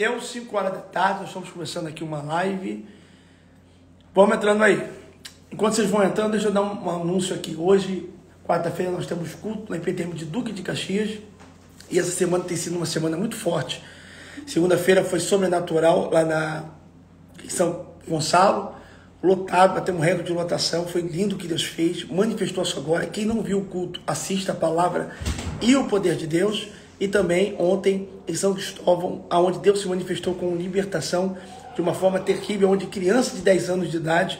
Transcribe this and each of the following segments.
Deus, 5 horas da tarde, nós estamos começando aqui uma live. Vamos entrando aí. Enquanto vocês vão entrando, deixa eu dar um anúncio aqui. Hoje, quarta-feira, nós temos culto na IPTM de Duque de Caxias. E essa semana tem sido uma semana muito forte. Segunda-feira foi sobrenatural lá em São Gonçalo. Lotado, batemos recorde de lotação. Foi lindo o que Deus fez. Manifestou a sua glória. Quem não viu o culto, assista a palavra e o poder de Deus. E também ontem em São Cristóvão, onde Deus se manifestou com libertação de uma forma terrível, onde crianças de 10 anos de idade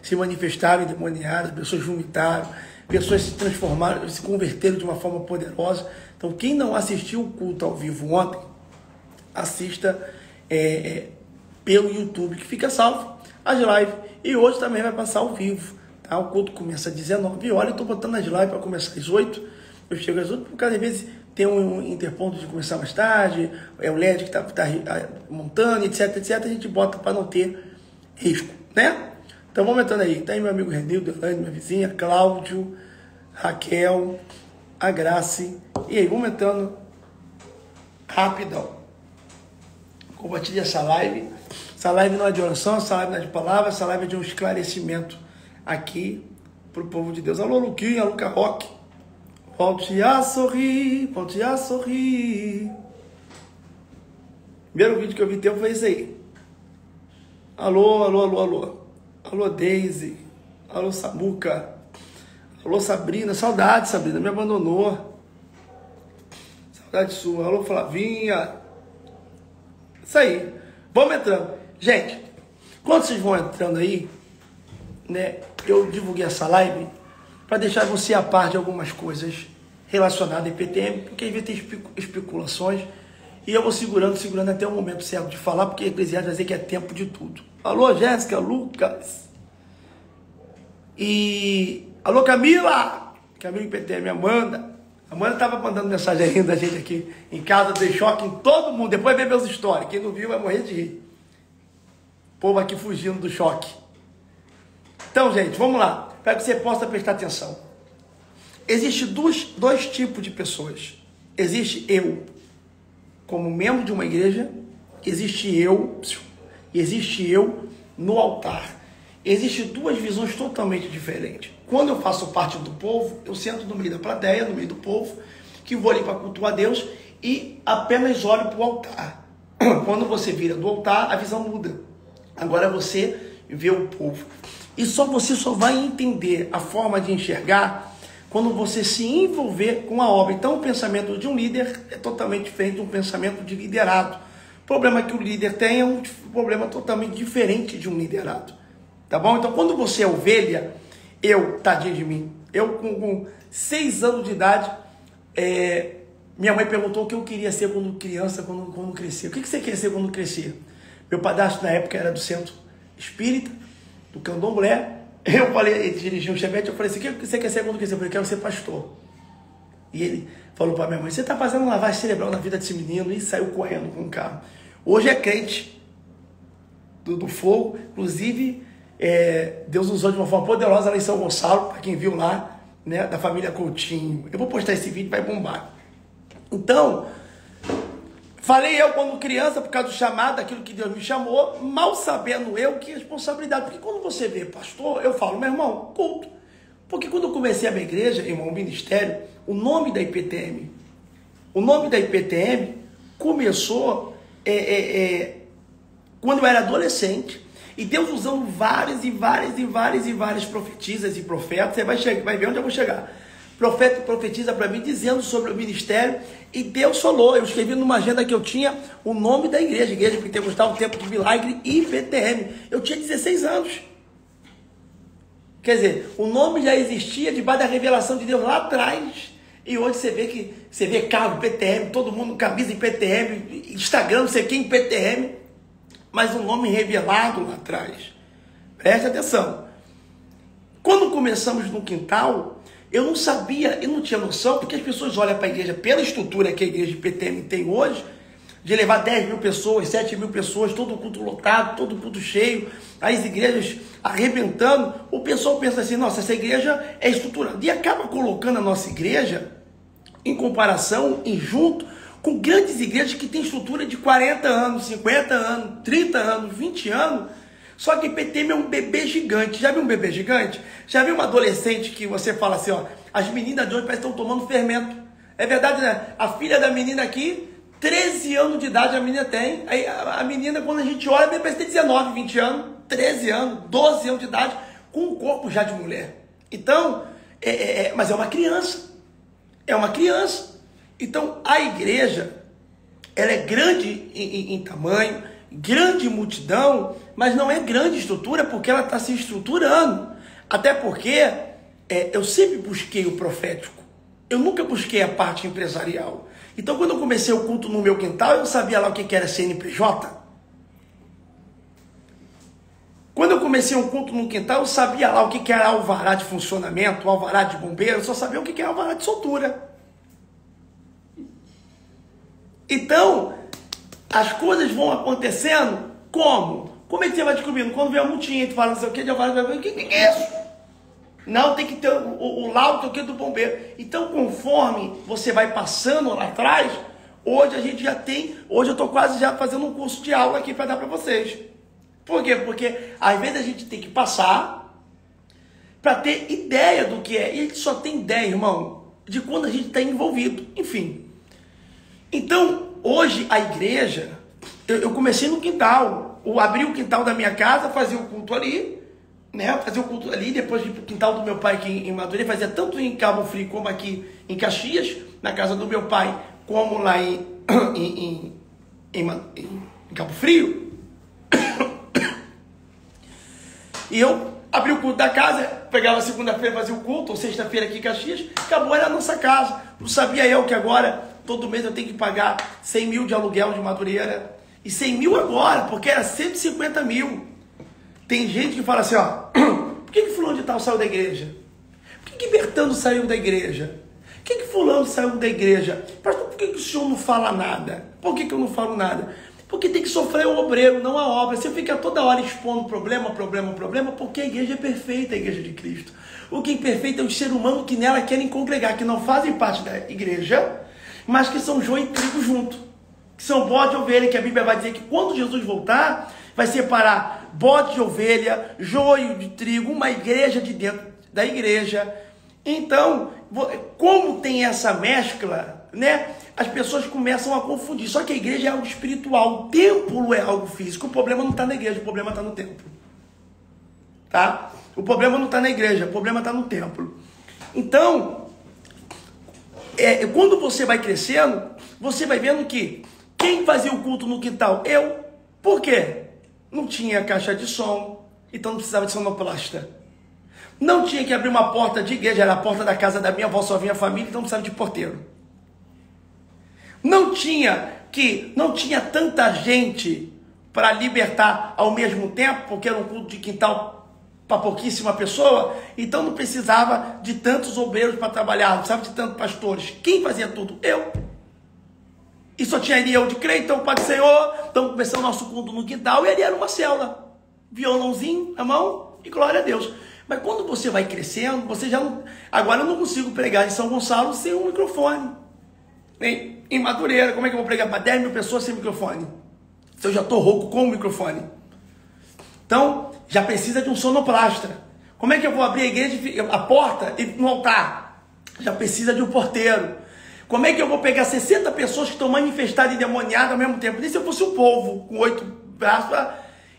se manifestaram endemoniadas, pessoas vomitaram, pessoas se transformaram, se converteram de uma forma poderosa. Então, quem não assistiu o culto ao vivo ontem, assista pelo YouTube, que fica salvo as lives. E hoje também vai passar ao vivo. Tá? O culto começa às 19 horas. Eu estou botando as lives para começar às 8. Eu chego às 8, porque às vezes tem um interponto de começar mais tarde, é o LED que está montando, etc, etc. A gente bota para não ter risco, né? Então vamos entrando aí. Tá aí meu amigo Renildo, Elaine, minha vizinha, Cláudio, Raquel, a Grace. E aí, vamos entrando rapidão. Compartilhe essa live. Essa live não é de oração, essa live não é de palavra, essa live é de um esclarecimento aqui para o povo de Deus. Alô, Luquinha, Luca Roque. Volte a sorrir, volte a sorrir. Primeiro vídeo que eu vi teu foi esse aí. Alô, alô, alô, alô. Alô, Daisy. Alô, Samuca. Alô, Sabrina. Saudade, Sabrina, me abandonou. Saudade sua. Alô, Flavinha. Isso aí. Vamos entrando. Gente, quando vocês vão entrando aí, né, eu divulguei essa live para deixar você a par de algumas coisas relacionadas à IPTM, porque às vezes tem especulações, e eu vou segurando até o momento certo de falar, porque Eclesiastes vai dizer que é tempo de tudo. Alô, Jéssica, Lucas. E alô, Camila. Camila IPTM, Amanda. Amanda estava mandando mensagem aí da gente aqui em casa, dei choque em todo mundo. Depois vê meus stories. Quem não viu vai morrer de rir. O povo aqui fugindo do choque. Então, gente, vamos lá. Para que você possa prestar atenção. Existem dois tipos de pessoas. Existe eu, como membro de uma igreja. Existe eu no altar. Existem duas visões totalmente diferentes. Quando eu faço parte do povo, eu sento no meio da plateia, no meio do povo, que vou ali para cultuar a Deus e apenas olho para o altar. Quando você vira do altar, a visão muda. Agora você vê o povo. E você só vai entender a forma de enxergar quando você se envolver com a obra. Então, o pensamento de um líder é totalmente diferente de um pensamento de liderado. O problema que o líder tem é um problema totalmente diferente de um liderado. Tá bom? Então, quando você é ovelha, tadinho de mim, eu com 6 anos de idade, minha mãe perguntou o que eu queria ser quando criança, quando crescer. O que você quer ser quando crescer? Meu padrasto, na época, era do Centro Espírita, do Candomblé. Eu falei, ele dirigiu o Chevette, eu falei assim, o que você quer ser quando crescer? Eu falei, quero ser pastor. E ele falou para minha mãe, você está fazendo lavagem cerebral na vida desse menino, e saiu correndo com o carro. Hoje é crente do fogo, inclusive, Deus usou de uma forma poderosa lá em São Gonçalo, para quem viu lá, né, da família Coutinho. Eu vou postar esse vídeo, vai bombar. Então, falei eu quando criança, por causa do chamado, daquilo que Deus me chamou, mal sabendo eu que responsabilidade. Porque quando você vê pastor, eu falo, meu irmão, culto. Porque quando eu comecei a minha igreja, irmão, ministério, o nome da IPTM começou quando eu era adolescente. E Deus usando várias profetisas e profetas. Você vai ver onde eu vou chegar. Profeta e profetiza para mim, dizendo sobre o ministério. E Deus falou, eu escrevi numa agenda que eu tinha o nome da Igreja Pentecostal, o Tempo de Milagre, IPTM. Eu tinha 16 anos. Quer dizer, o nome já existia debaixo da revelação de Deus lá atrás. E hoje você vê carro IPTM, todo mundo camisa IPTM, Instagram, não sei quem IPTM. Mas um nome revelado lá atrás. Preste atenção. Quando começamos no quintal, eu não sabia, eu não tinha noção, porque as pessoas olham para a igreja, pela estrutura que a igreja de IPTM tem hoje, de levar 10 mil pessoas, 7 mil pessoas, todo culto lotado, todo culto cheio, as igrejas arrebentando, o pessoal pensa assim, nossa, essa igreja é estruturada. E acaba colocando a nossa igreja em comparação, em junto, com grandes igrejas que têm estrutura de 40 anos, 50 anos, 30 anos, 20 anos. Só que IPTM é um bebê gigante. Já viu um bebê gigante? Já viu uma adolescente que você fala assim, ó, as meninas de hoje parecem que estão tomando fermento. É verdade, né? A filha da menina aqui, 13 anos de idade a menina tem. Aí a menina, quando a gente olha, parece ter 19, 20 anos, 13 anos, 12 anos de idade, com um corpo já de mulher. Então, mas é uma criança. É uma criança. Então, a igreja, ela é grande em tamanho, grande multidão, mas não é grande estrutura porque ela está se estruturando. Até porque eu sempre busquei o profético. Eu nunca busquei a parte empresarial. Então, quando eu comecei o culto no meu quintal, eu sabia lá o que era CNPJ. Quando eu comecei um culto no quintal, eu sabia lá o que era alvará de funcionamento, alvará de bombeiro, eu só sabia o que era alvará de soltura. Então, as coisas vão acontecendo como? Como é que você vai descobrindo? Quando vem a multinha, tu fala, não sei o que, de alvará, o que é isso? Não, tem que ter o laudo aqui do bombeiro. Então, conforme você vai passando lá atrás, hoje a gente já tem, hoje eu estou quase já fazendo um curso de aula aqui para dar para vocês. Por quê? Porque às vezes a gente tem que passar para ter ideia do que é. E a gente só tem ideia, irmão, de quando a gente está envolvido. Enfim. Então, hoje a igreja, eu comecei no quintal. Eu abri o quintal da minha casa, fazia o culto ali, né? Fazia o culto ali, depois ia para o quintal do meu pai aqui em Madureira, fazia tanto em Cabo Frio como aqui em Caxias, na casa do meu pai, como lá em Cabo Frio. E eu abri o culto da casa, pegava segunda-feira, fazia o culto, ou sexta-feira aqui em Caxias, acabou, era a nossa casa. Não sabia eu que agora, todo mês eu tenho que pagar 100 mil de aluguel de Madureira. E 100 mil agora, porque era 150 mil. Tem gente que fala assim, ó, por que fulano de tal saiu da igreja? Por que Bertano saiu da igreja? Por que fulano saiu da igreja? Pastor, por que o senhor não fala nada? Por que eu não falo nada? Porque tem que sofrer o obreiro, não a obra. Você fica toda hora expondo problema, porque a igreja é perfeita, a igreja de Cristo. O que é imperfeito é o ser humano que nela querem congregar, que não fazem parte da igreja, mas que são joio e trigo junto. Que são bode e ovelha, que a Bíblia vai dizer que quando Jesus voltar, vai separar bode de ovelha, joio de trigo, uma igreja de dentro da igreja. Então, como tem essa mescla, né? As pessoas começam a confundir. Só que a igreja é algo espiritual, o templo é algo físico. O problema não está na igreja, o problema está no templo. Tá? O problema não está na igreja, o problema está no templo. Então, quando você vai crescendo, você vai vendo que quem fazia o culto no quintal? Eu. Por quê? Não tinha caixa de som, então não precisava de sonoplasta. Não tinha que abrir uma porta de igreja, era a porta da casa da minha avó, só vinha a família, então não precisava de porteiro. Não tinha tanta gente para libertar ao mesmo tempo, porque era um culto de quintal para pouquíssima pessoa, então não precisava de tantos obreiros para trabalhar, não precisava de tantos pastores. Quem fazia tudo? Eu. E só tinha ali eu de crente, então, Pai do Senhor, estamos começando o nosso culto no quintal, e ali era uma célula. Violãozinho na mão e glória a Deus. Mas quando você vai crescendo, você já não... Agora eu não consigo pregar em São Gonçalo sem um microfone. Em Madureira, como é que eu vou pregar para 10 mil pessoas sem microfone? Se eu já estou rouco com o microfone. Então, já precisa de um sonoplasta. Como é que eu vou abrir a igreja, a porta e no altar? Já precisa de um porteiro. Como é que eu vou pegar 60 pessoas que estão manifestadas e endemoniadas ao mesmo tempo? Nem se eu fosse um povo com 8 braços.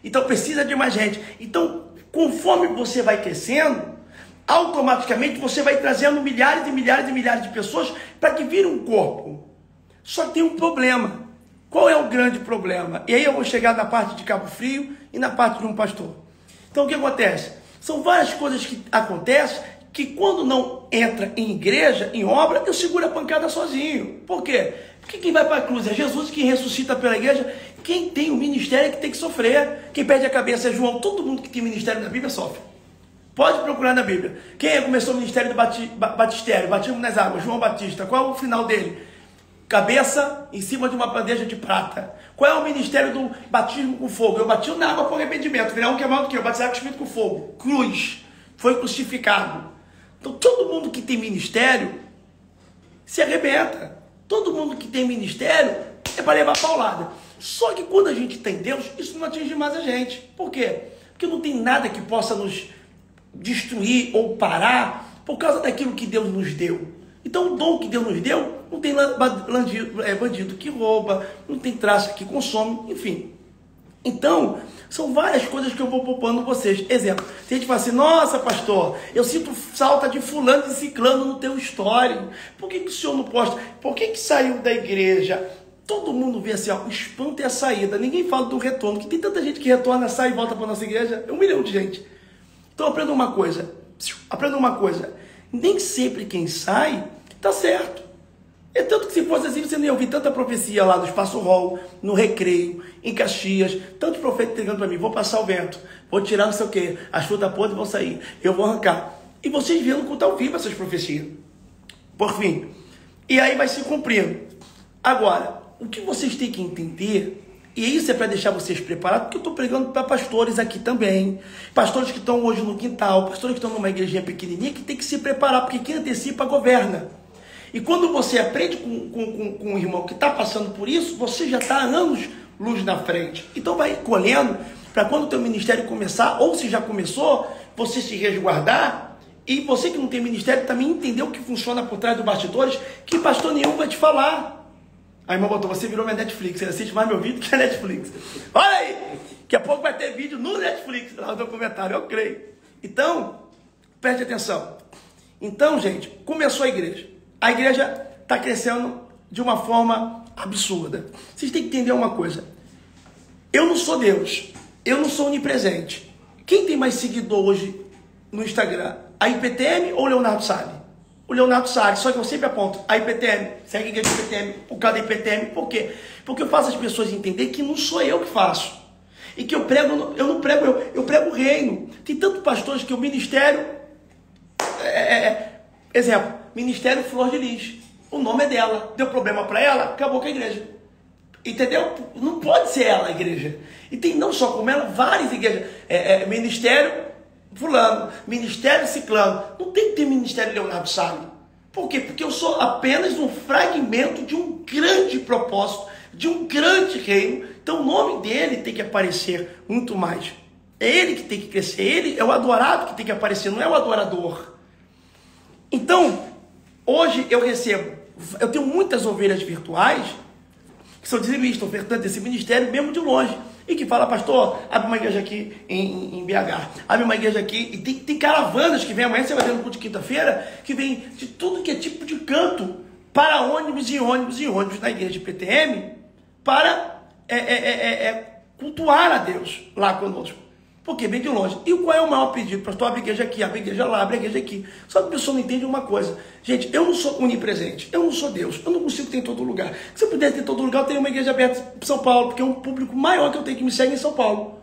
Então, precisa de mais gente. Então, conforme você vai crescendo, automaticamente você vai trazendo milhares e milhares e milhares de pessoas para que vire um corpo. Só tem um problema. Qual é o grande problema? E aí eu vou chegar na parte de Cabo Frio e na parte de um pastor. Então o que acontece? São várias coisas que acontecem que quando não entra em igreja, em obra, eu seguro a pancada sozinho. Por quê? Porque quem vai para a cruz é Jesus, quem ressuscita pela igreja. Quem tem o ministério é que tem que sofrer. Quem perde a cabeça é João. Todo mundo que tem ministério na Bíblia sofre. Pode procurar na Bíblia. Quem começou o ministério do batistério, batismo nas águas? João Batista. Qual é o final dele? Cabeça em cima de uma bandeja de prata. Qual é o ministério do batismo com fogo? Eu batizo na água por arrependimento. Virar um que é maior do que eu. Batizar com o Espírito com fogo. Cruz. Foi crucificado. Então todo mundo que tem ministério se arrebenta. Todo mundo que tem ministério é para levar paulada. Só que quando a gente tem Deus, isso não atinge mais a gente. Por quê? Porque não tem nada que possa nos destruir ou parar por causa daquilo que Deus nos deu. Então o dom que Deus nos deu, não tem bandido que rouba, não tem traça que consome, enfim. Então, são várias coisas que eu vou poupando vocês. Exemplo, se a gente fala assim, nossa pastor, eu sinto falta de fulano e ciclano no teu story. Por que o senhor não posta? Por que saiu da igreja? Todo mundo vê assim, ó, o espanto é a saída. Ninguém fala do retorno, que tem tanta gente que retorna, sai e volta para a nossa igreja. É 1 milhão de gente. Então aprenda uma coisa. Nem sempre quem sai está certo. É tanto que se fosse assim, você não ia ouvir tanta profecia lá no Espaço Hall, no Recreio, em Caxias. Tantos profetas ligando para mim, vou passar o vento, vou tirar não sei o quê, as frutas podres vão sair, eu vou arrancar. E vocês vendo com tal vivo essas profecias. Por fim. E aí vai se cumprindo. Agora, o que vocês têm que entender, e isso é para deixar vocês preparados, porque eu estou pregando para pastores aqui também, pastores que estão hoje no quintal, pastores que estão numa igrejinha pequenininha, que tem que se preparar, porque quem antecipa governa. E quando você aprende com um irmão que está passando por isso, você já está há anos luz na frente. Então vai colhendo, para quando o teu ministério começar, ou se já começou, você se resguardar, e você que não tem ministério também entender o que funciona por trás dos bastidores, que pastor nenhum vai te falar. A irmã botou, você virou minha Netflix, você assiste mais meu vídeo que a Netflix. Olha aí, daqui a pouco vai ter vídeo no Netflix, lá no documentário, eu creio. Então, preste atenção. Então, gente, começou a igreja. A igreja está crescendo de uma forma absurda. Vocês têm que entender uma coisa. Eu não sou Deus, eu não sou onipresente. Quem tem mais seguidor hoje no Instagram? A IPTM ou o Leonardo Salles? O Leonardo Salles, só que eu sempre aponto, a IPTM, segue a igreja IPTM, por causa da IPTM, por quê? Porque eu faço as pessoas entender que não sou eu que faço. E que eu prego, eu não prego eu prego o reino. Tem tantos pastores que o ministério, exemplo, Ministério Flor de Lis, o nome é dela, deu problema para ela, acabou com a igreja. Entendeu? Não pode ser ela a igreja. E tem não só como ela, várias igrejas, Ministério fulano, Ministério ciclano, não tem que ter Ministério Leonardo Salles. Por quê? Porque eu sou apenas um fragmento de um grande propósito, de um grande reino. Então o nome dele tem que aparecer muito mais. É ele que tem que crescer, ele é o adorado que tem que aparecer, não é o adorador. Então, hoje eu tenho muitas ovelhas virtuais que são dizimistas, ofertantes desse ministério, mesmo de longe. E que fala, pastor, abre uma igreja aqui em BH, abre uma igreja aqui, e tem caravanas que vem amanhã, você vai ver no culto de quinta-feira, que vem de tudo que é tipo de canto, para ônibus e ônibus e ônibus na igreja de PTM, para cultuar a Deus lá conosco. Porque vem de longe. E qual é o maior pedido? Pastor, abre a igreja aqui, abre a igreja lá, abre a igreja aqui. Só que a pessoa não entende uma coisa. Gente, eu não sou onipresente, eu não sou Deus, eu não consigo ter em todo lugar. Se eu pudesse ter em todo lugar, eu teria uma igreja aberta em São Paulo, porque é um público maior que eu tenho que me segue em São Paulo.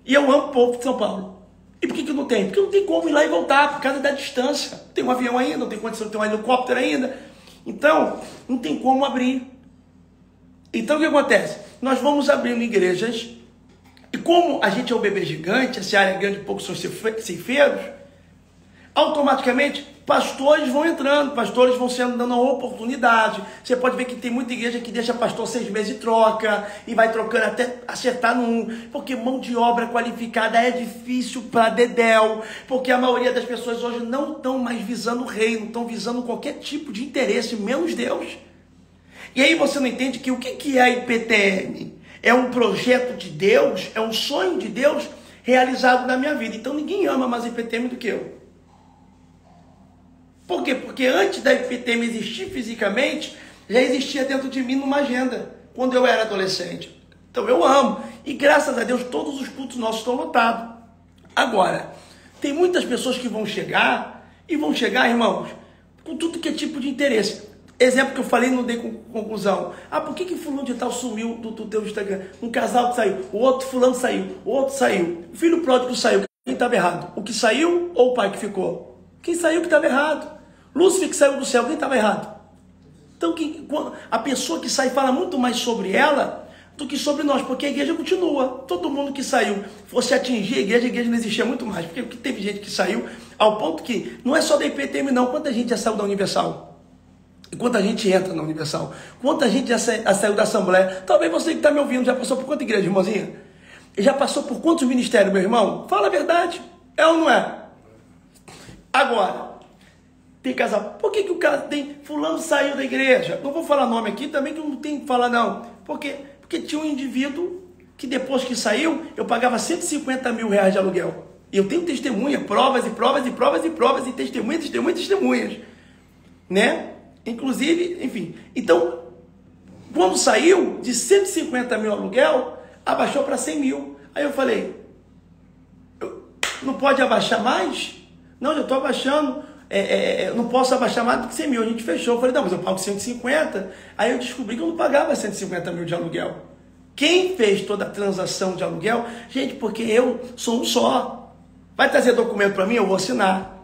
E eu amo o povo de São Paulo. E por que não tem? Porque não tem como ir lá e voltar, por causa da distância. Tem um avião ainda, não tem condição de ter um helicóptero ainda. Então, não tem como abrir. Então, o que acontece? Nós vamos abrindo igrejas. E como a gente é o bebê gigante, essa área grande, poucos são ceifeiros, automaticamente pastores vão entrando, pastores vão sendo dando uma oportunidade. Você pode ver que tem muita igreja que deixa pastor 6 meses e troca, e vai trocando até acertar num, porque mão de obra qualificada é difícil para dedéu, porque a maioria das pessoas hoje não estão mais visando o reino, estão visando qualquer tipo de interesse, menos Deus. E aí você não entende que o que é a IPTM? É um projeto de Deus, é um sonho de Deus realizado na minha vida. Então ninguém ama mais a IPTM do que eu. Por quê? Porque antes da IPTM existir fisicamente, já existia dentro de mim numa agenda, quando eu era adolescente. Então eu amo. E graças a Deus todos os cultos nossos estão lotados. Agora, tem muitas pessoas que vão chegar, irmãos, com tudo que é tipo de interesse. Exemplo que eu falei, não dei conclusão. Por que fulano de tal sumiu do teu Instagram? Um casal que saiu, o outro fulano saiu, o outro saiu. O filho pródigo saiu. Quem estava errado? O que saiu ou o pai que ficou? Quem saiu que estava errado. Lúcifer que saiu do céu, quem estava errado? Então a pessoa que sai fala muito mais sobre ela do que sobre nós, porque a igreja continua. Todo mundo que saiu, fosse atingir a igreja não existia muito mais. Porque teve gente que saiu ao ponto que não é só da IPTM não. Quanta gente já saiu da Universal? E quanta gente entra na Universal? Quanta gente já saiu da Assembleia? Talvez você que está me ouvindo já passou por quanta igreja, irmãzinha? Já passou por quantos ministérios, meu irmão? Fala a verdade. É ou não é? Agora, tem casal. Por que o cara tem... Fulano saiu da igreja. Não vou falar nome aqui também, que não tem que falar não. Por quê? Porque tinha um indivíduo que depois que saiu, eu pagava 150 mil reais de aluguel. E eu tenho testemunha, provas e provas e provas e provas e testemunhas. Né? Inclusive, enfim. Então, quando saiu de 150 mil aluguel, abaixou para 100 mil. Aí eu falei, não pode abaixar mais? Não, já estou abaixando. Não posso abaixar mais do que 100 mil. A gente fechou. Eu falei, não, mas eu pago 150. Aí eu descobri que eu não pagava 150 mil de aluguel. Quem fez toda a transação de aluguel? Gente, porque eu sou um só. Vai trazer documento para mim? Eu vou assinar.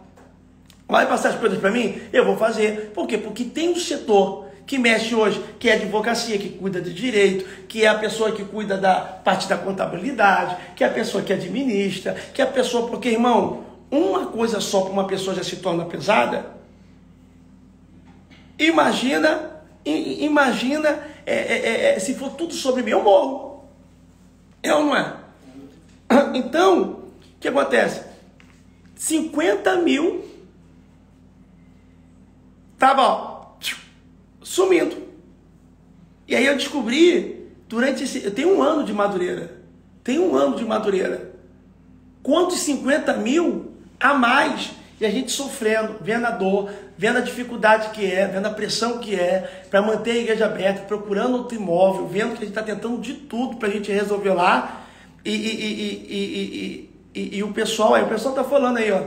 Vai passar as coisas para mim? Eu vou fazer. Por quê? Porque tem um setor que mexe hoje, que é a advocacia, que cuida de direito, que é a pessoa que cuida da parte da contabilidade, que é a pessoa que administra, que é a pessoa... Porque, irmão, uma coisa só para uma pessoa já se torna pesada. Imagina se for tudo sobre mim, eu morro. É ou não é? Então, o que acontece? 50 mil tava sumindo. E aí eu descobri, eu tenho 1 ano de Madureira. Quantos 50 mil a mais? E a gente sofrendo, vendo a dor, vendo a dificuldade que é, vendo a pressão que é, para manter a igreja aberta, procurando outro imóvel, vendo que a gente está tentando de tudo para a gente resolver lá. E o pessoal está falando aí, ó,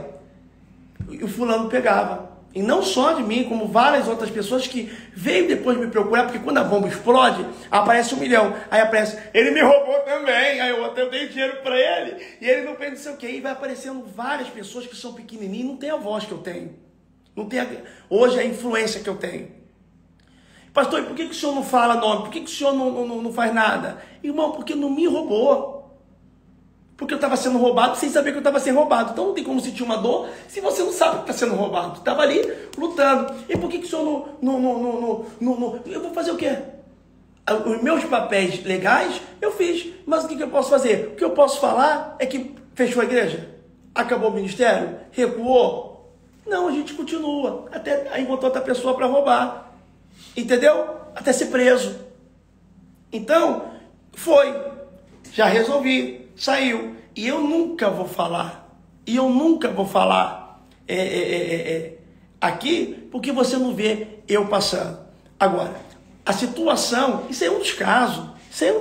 e o fulano pegava. E não só de mim, como várias outras pessoas que veio depois me procurar, porque quando a bomba explode, aparece 1 milhão. Aí aparece, ele me roubou também, aí eu dei dinheiro para ele, e ele não fez não sei o quê. E vai aparecendo várias pessoas que são pequenininhas e não tem a voz que eu tenho. Não tem hoje a influência que eu tenho. Pastor, e por que o senhor não fala nome? Por que o senhor não faz nada? Irmão, porque não me roubou. Porque eu estava sendo roubado sem saber que eu estava sendo roubado. Então não tem como sentir uma dor se você não sabe que está sendo roubado. Estava ali lutando. E por que o senhor não... Eu vou fazer o quê? Os meus papéis legais eu fiz. Mas o que eu posso fazer? O que eu posso falar é que fechou a igreja? Acabou o ministério? Recuou? Não, a gente continua. Até encontrar outra pessoa para roubar. Entendeu? Até ser preso. Então, foi. Já resolvi. Saiu. E eu nunca vou falar. Aqui, porque você não vê eu passando. Agora, a situação, isso é um dos casos. Se eu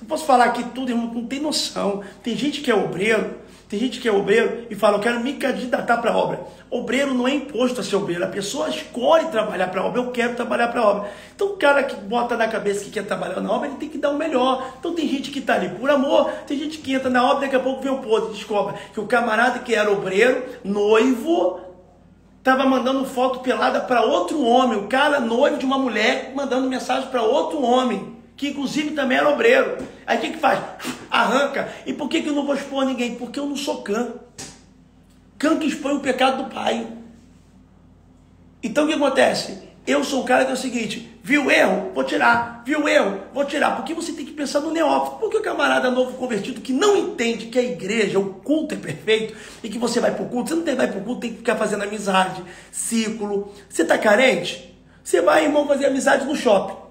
posso falar aqui tudo, irmão, não tem noção. Tem gente que é obreiro e fala, eu quero me candidatar para a obra. Obreiro não é imposto a ser obreiro. A pessoa escolhe trabalhar para a obra. Eu quero trabalhar para a obra. Então o cara que bota na cabeça que quer trabalhar na obra, ele tem que dar o melhor. Então tem gente que está ali por amor, tem gente que entra na obra, daqui a pouco vem o podre e descobre que o camarada que era obreiro, noivo, estava mandando foto pelada para outro homem. O cara noivo de uma mulher mandando mensagem para outro homem, que inclusive também era obreiro. Aí o que faz? Arranca. E por que eu não vou expor ninguém? Porque eu não sou Cã. Cã que expõe o pecado do pai. Então o que acontece? Eu sou o cara que é o seguinte, viu o erro? Vou tirar. Viu o erro? Vou tirar. Porque você tem que pensar no neófito. Porque o camarada novo convertido que não entende que a igreja, o culto é perfeito e que você vai para o culto, você não vai para o culto, tem que ficar fazendo amizade, ciclo. Você está carente? Você vai, irmão, fazer amizade no shopping.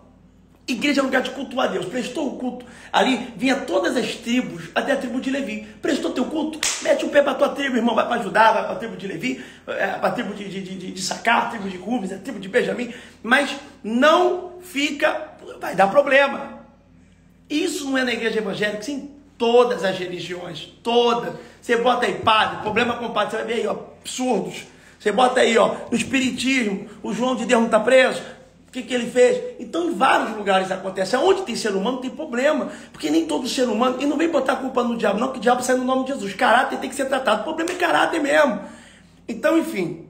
Igreja é lugar de cultuar a Deus. Prestou o culto. Ali vinha todas as tribos, até a tribo de Levi. Prestou teu culto, mete o pé para a tua tribo, irmão. Vai para Judá, vai para a tribo de Levi, para a tribo de Sacar, a tribo de Rubens, a tribo de Benjamim. Mas não fica, vai dar problema. Isso não é na igreja evangélica, sim, em todas as religiões. Todas. Você bota aí padre, problema com padre, você vai ver aí, ó, absurdos. Você bota aí, ó, no espiritismo, o João de Deus não está preso. O que ele fez? Então, em vários lugares acontece. Onde tem ser humano, tem problema. Porque nem todo ser humano... E não vem botar a culpa no diabo, não, que o diabo sai no nome de Jesus. Caráter tem que ser tratado. O problema é caráter mesmo. Então, enfim.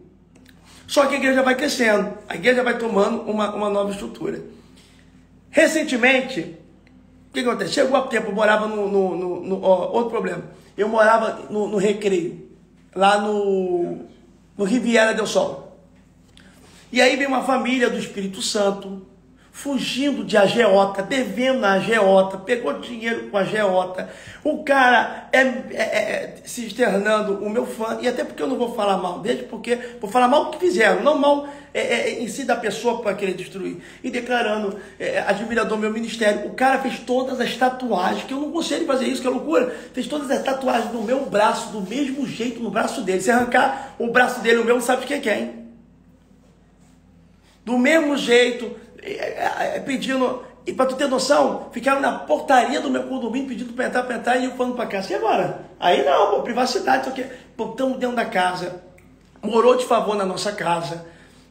Só que a igreja vai crescendo. A igreja vai tomando uma nova estrutura. Recentemente, o que acontece? Chegou há tempo, eu morava outro problema. Eu morava no Recreio. Lá no Riviera del Sol. E aí vem uma família do Espírito Santo, fugindo de agiota, devendo na agiota, pegou dinheiro com a agiota. O cara se externando o meu fã, e até porque eu não vou falar mal dele, porque vou falar mal do que fizeram, não mal em si da pessoa para querer destruir. E declarando admirador do meu ministério. O cara fez todas as tatuagens, que eu não gostei de fazer isso, que é loucura. Fez todas as tatuagens no meu braço, do mesmo jeito no braço dele. Se arrancar o braço dele, o meu, não sabe de que é, hein? Do mesmo jeito, pedindo, e para tu ter noção, ficaram na portaria do meu condomínio pedindo para entrar e eu falando para casa. E agora? Aí não, pô, privacidade, estamos dentro da casa, morou de favor na nossa casa,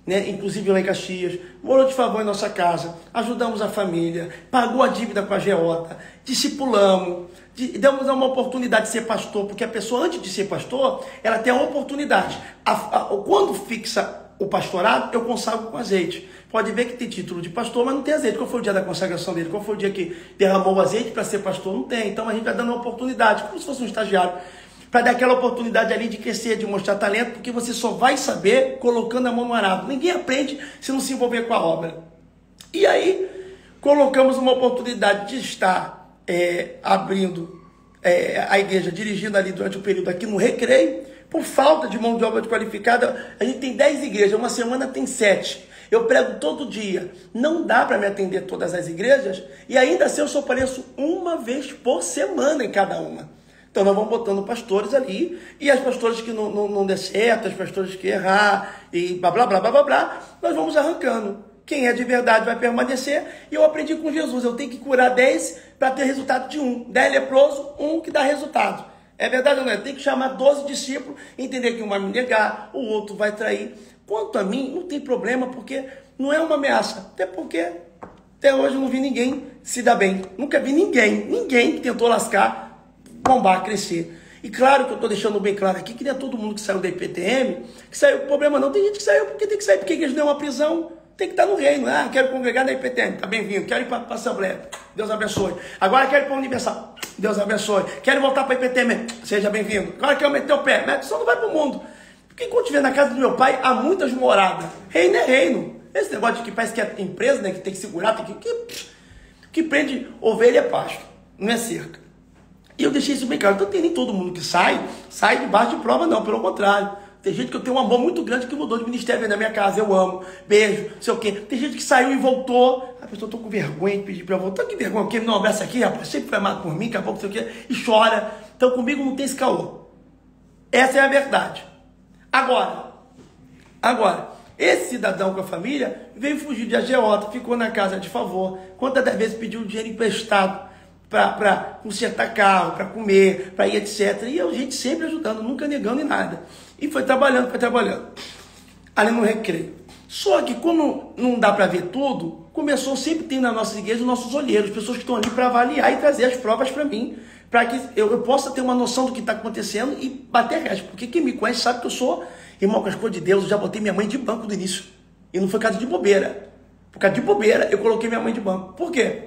né? Inclusive lá em Caxias, morou de favor em nossa casa, ajudamos a família, pagou a dívida com a agiota, discipulamos, damos uma oportunidade de ser pastor, porque a pessoa antes de ser pastor, ela tem a oportunidade. Quando fixa o pastorado, eu consagro com azeite. Pode ver que tem título de pastor, mas não tem azeite. Qual foi o dia da consagração dele? Qual foi o dia que derramou o azeite para ser pastor? Não tem. Então a gente vai dando uma oportunidade, como se fosse um estagiário, para dar aquela oportunidade ali de crescer, de mostrar talento, porque você só vai saber colocando a mão no arado. Ninguém aprende se não se envolver com a obra. E aí, colocamos uma oportunidade de estar abrindo a igreja, dirigindo ali durante o período aqui no Recreio. Por falta de mão de obra qualificada, a gente tem 10 igrejas, uma semana tem 7. Eu prego todo dia. Não dá para me atender todas as igrejas e ainda assim eu só apareço uma vez por semana em cada uma. Então nós vamos botando pastores ali e as pastores que não der certo, as pastores que errar e blá, blá, blá, blá, blá, blá, nós vamos arrancando. Quem é de verdade vai permanecer. E eu aprendi com Jesus, eu tenho que curar 10 para ter resultado de 1. 10 leprosos, 1 que dá resultado. É verdade ou não é? Tem que chamar 12 discípulos, entender que um vai me negar, o outro vai trair. Quanto a mim, não tem problema, porque não é uma ameaça. Até porque, até hoje, eu não vi ninguém se dar bem. Nunca vi ninguém que tentou lascar, bombar, crescer. E claro que eu estou deixando bem claro aqui, que não é todo mundo que saiu da IPTM, que saiu, problema não. Tem gente que saiu porque tem que sair, porque a igreja não é uma prisão. Tem que estar no reino. Ah, quero congregar na IPTM, tá bem-vindo. Quero ir para a Assembleia, Deus abençoe. Agora quero ir para a Universal, Deus abençoe. Quero voltar para a IPTM, seja bem-vindo. Agora quero meter o pé, mas só não vai para o mundo. Porque enquanto estiver na casa do meu pai, há muitas moradas. Reino é reino. Esse negócio de que parece que é empresa, né, que tem que segurar, tem que prende ovelha é pasto, não é cerca. E eu deixei isso bem claro. Então tem nem todo mundo que sai debaixo de prova, não, pelo contrário. Tem gente que eu tenho um amor muito grande que mudou de ministério, vem na minha casa, eu amo, beijo, não sei o quê. Tem gente que saiu e voltou. A pessoa, tô com vergonha de pedir para voltar. Que vergonha, porque não abraça aqui, rapaz, sempre foi amado por mim, daqui a pouco, não sei o quê, e chora. Então comigo não tem esse caô. Essa é a verdade. Agora, esse cidadão com a família veio fugir de agiota, ficou na casa de favor. Quantas das vezes pediu dinheiro emprestado para consertar carro, para comer, para ir, etc. E a gente sempre ajudando, nunca negando em nada. E foi trabalhando, ali no Recreio. Só que como não dá para ver tudo, começou sempre tem na nossa igreja os nossos olheiros, pessoas que estão ali para avaliar e trazer as provas para mim, para que eu possa ter uma noção do que está acontecendo e bater resto. Porque quem me conhece sabe que eu sou irmão com as coisas de Deus. Eu já botei minha mãe de banco do início. E não foi por causa de bobeira. Por causa de bobeira, eu coloquei minha mãe de banco. Por quê?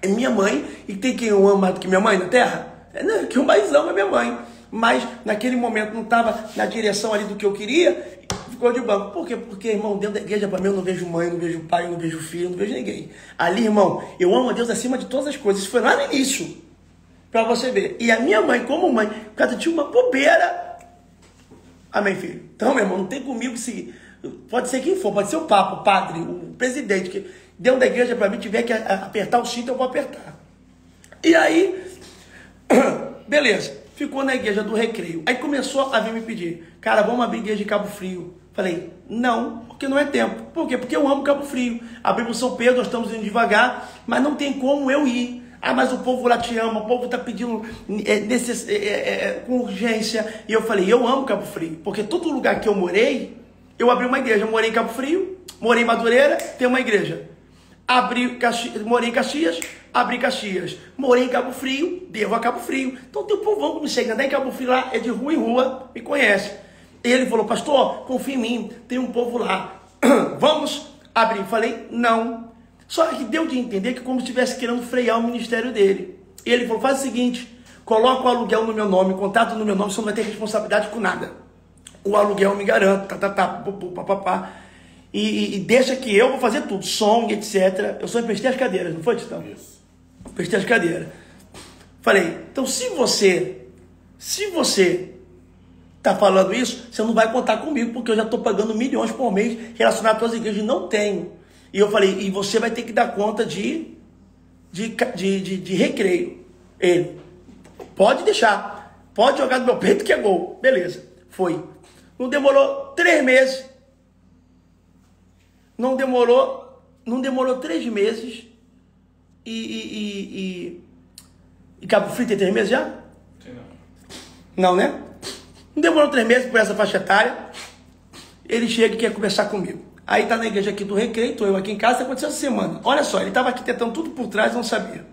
É minha mãe, e tem quem eu amo mais do que minha mãe na terra? Que eu mais amo é minha mãe. Mas naquele momento não estava na direção ali do que eu queria, ficou de banco. Por quê? Porque, irmão, dentro da igreja, para mim, eu não vejo mãe, não vejo pai, não vejo filho, não vejo ninguém. Ali, irmão, eu amo a Deus acima de todas as coisas. Isso foi lá no início, para você ver. E a minha mãe, como mãe, por causa de uma bobeira. Amém, filho? Então, meu irmão, não tem comigo se... Pode ser quem for, pode ser o papa, o padre, o presidente, que dentro da igreja, para mim, tiver que apertar o cinto, eu vou apertar. E aí, beleza. Ficou na igreja do Recreio. Aí começou a vir me pedir, cara, vamos abrir igreja de Cabo Frio. Falei, não, porque não é tempo. Por quê? Porque eu amo Cabo Frio. Abrimos São Pedro, nós estamos indo devagar, mas não tem como eu ir. Ah, mas o povo lá te ama, o povo está pedindo com urgência. E eu falei, eu amo Cabo Frio, porque todo lugar que eu morei, eu abri uma igreja. Eu morei em Cabo Frio, morei em Madureira, tem uma igreja. Morei em Caxias, abri Caxias. Morei em Cabo Frio, devo a Cabo Frio. Então tem um povão que me chega, andar em Cabo Frio lá, é de rua em rua, me conhece. Ele falou, pastor, confia em mim, tem um povo lá. Vamos abrir. Falei, não. Só que deu de entender que como se estivesse querendo frear o ministério dele. Ele falou, faz o seguinte, coloca o aluguel no meu nome, contrato no meu nome, você não vai ter responsabilidade com nada. O aluguel eu me garanto, papapá. e deixa que eu vou fazer tudo, som, etc. Eu só emprestei as cadeiras, não foi, Titão? Isso. Emprestei as cadeiras. Falei, então se você tá falando isso, você não vai contar comigo, porque eu já estou pagando milhões por mês relacionado a todas as igrejas, não tenho. E eu falei, e você vai ter que dar conta de recreio. Ele, pode deixar, pode jogar no meu peito que é gol. Beleza, foi. Não demorou 3 meses. Não demorou 3 meses. E Cabo Frio tem 3 meses já? Sei não. Não, né? Não demorou 3 meses por essa faixa etária. Ele chega e quer conversar comigo. Aí tá na igreja aqui do Recreio, tô eu aqui em casa, isso aconteceu essa semana. Olha só, ele estava aqui tentando tudo por trás, não sabia.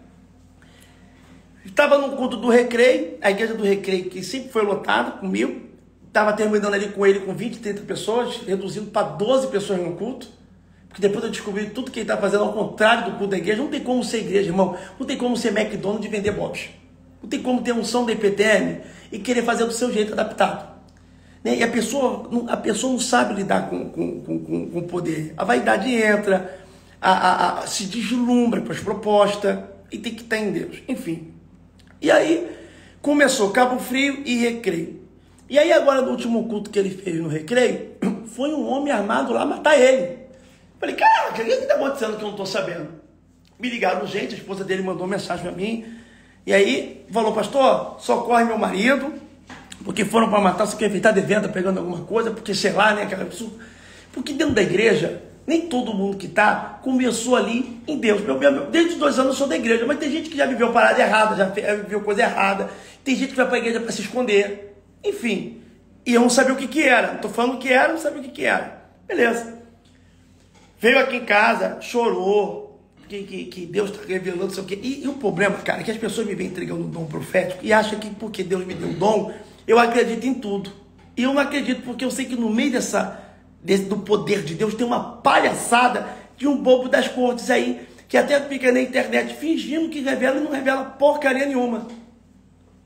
Estava no culto do Recreio, a igreja do Recreio, que sempre foi lotada comigo. Estava terminando ali com ele com 20, 30 pessoas, reduzindo para 12 pessoas no culto. Porque depois eu descobri tudo que ele está fazendo ao contrário do culto da igreja. Não tem como ser igreja, irmão. Não tem como ser McDonald's e vender bobs. Não tem como ter unção da IPTM e querer fazer do seu jeito adaptado. Né? E a pessoa não sabe lidar com o poder. A vaidade entra, se deslumbra com as propostas e tem que estar em Deus. Enfim. E aí começou Cabo Frio e Recreio. E aí agora no último culto que ele fez no Recreio, foi um homem armado lá matar ele. Falei, caraca, o que está acontecendo que eu não estou sabendo? Me ligaram urgente, a esposa dele mandou uma mensagem para mim. E aí falou, pastor, socorre meu marido, porque foram para matar, você quer evitar de venda pegando alguma coisa, porque sei lá, né? Porque dentro da igreja, nem todo mundo que está começou ali em Deus. Desde os 2 anos eu sou da igreja, mas tem gente que já viveu parada errada, já viveu coisa errada. Tem gente que vai para a igreja para se esconder. Enfim, e eu não sabia o que era. Estou falando o que era, não sabia o que era. Beleza. Veio aqui em casa, chorou, que Deus está revelando, não sei o quê. E o problema, cara, é que as pessoas me vêm entregando um dom profético e acham que porque Deus me deu um dom, eu acredito em tudo. E eu não acredito porque eu sei que no meio do poder de Deus tem uma palhaçada de um bobo das cortes aí, que até fica na internet fingindo que revela e não revela porcaria nenhuma.